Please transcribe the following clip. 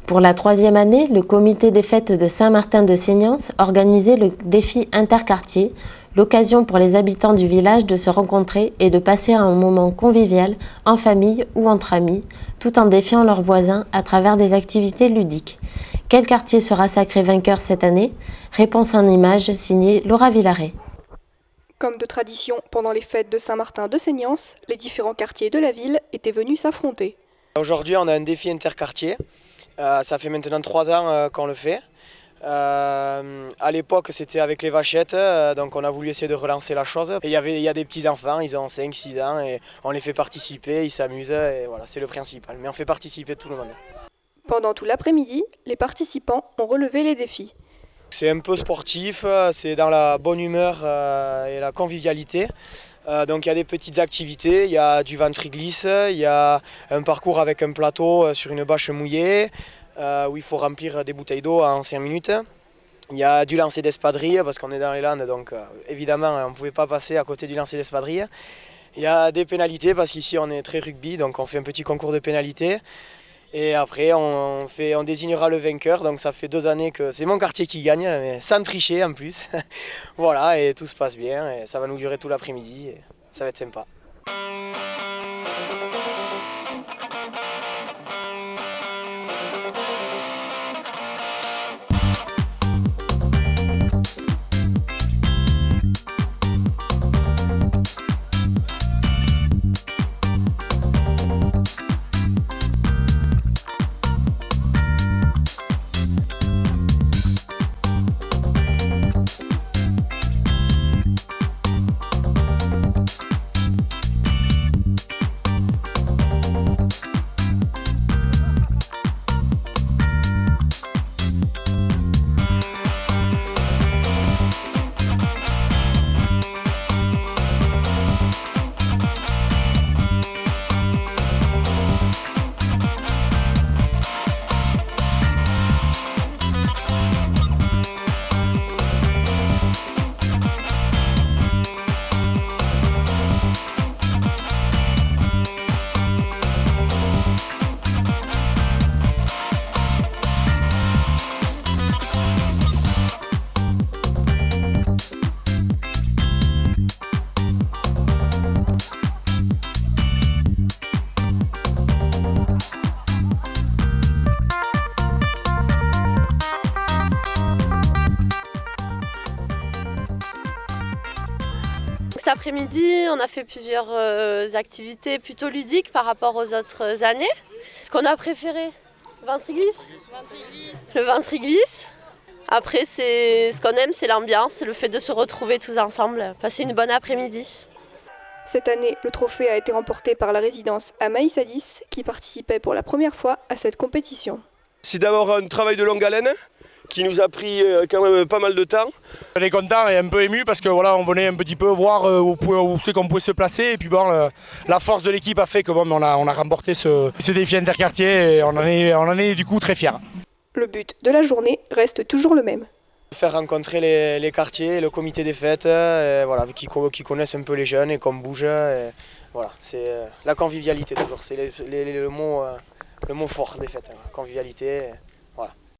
Pour la 3e année, le comité des fêtes de Saint-Martin-de-Seignance organisait le défi interquartier, l'occasion pour les habitants du village de se rencontrer et de passer un moment convivial en famille ou entre amis, tout en défiant leurs voisins à travers des activités ludiques. Quel quartier sera sacré vainqueur cette année? Réponse en images signée Laura Villaret. Comme de tradition, pendant les fêtes de Saint-Martin-de-Seignance, les différents quartiers de la ville étaient venus s'affronter. Aujourd'hui, on a un défi interquartier. Ça fait maintenant 3 ans qu'on le fait. À l'époque, c'était avec les vachettes, donc on a voulu essayer de relancer la chose. Et il y a des petits-enfants, ils ont 5-6 ans, et on les fait participer, ils s'amusent, et voilà, c'est le principal. Mais on fait participer tout le monde. Pendant tout l'après-midi, les participants ont relevé les défis. C'est un peu sportif, c'est dans la bonne humeur et la convivialité. Donc il y a des petites activités, il y a du ventre-glisse, il y a un parcours avec un plateau sur une bâche mouillée où il faut remplir des bouteilles d'eau en 5 minutes. Il y a du lancer d'espadrilles parce qu'on est dans les Landes, donc évidemment on ne pouvait pas passer à côté du lancer d'espadrilles. Il y a des pénalités parce qu'ici on est très rugby, donc on fait un petit concours de pénalités. Et après, on désignera le vainqueur. Donc ça fait 2 années que c'est mon quartier qui gagne, mais sans tricher en plus. Voilà, et tout se passe bien. Et ça va nous durer tout l'après-midi. Et ça va être sympa. Cet après-midi, on a fait plusieurs activités plutôt ludiques par rapport aux autres années. Ce qu'on a préféré, le ventre-glisse. Après, ce qu'on aime, c'est l'ambiance, le fait de se retrouver tous ensemble, passer une bonne après-midi. Cette année, le trophée a été remporté par la résidence Amaïs Hadis, qui participait pour la première fois à cette compétition. C'est d'abord un travail de longue haleine qui nous a pris quand même pas mal de temps. On est content et un peu ému parce que voilà, on venait un petit peu voir où c'est qu'on pouvait se placer et puis bon, la force de l'équipe a fait que bon, on a remporté ce défi interquartier et on en est du coup très fiers. Le but de la journée reste toujours le même. Faire rencontrer les quartiers, le comité des fêtes, voilà, qui connaissent un peu les jeunes et qu'on bouge. Et voilà, c'est la convivialité toujours, c'est le mot fort des fêtes, convivialité.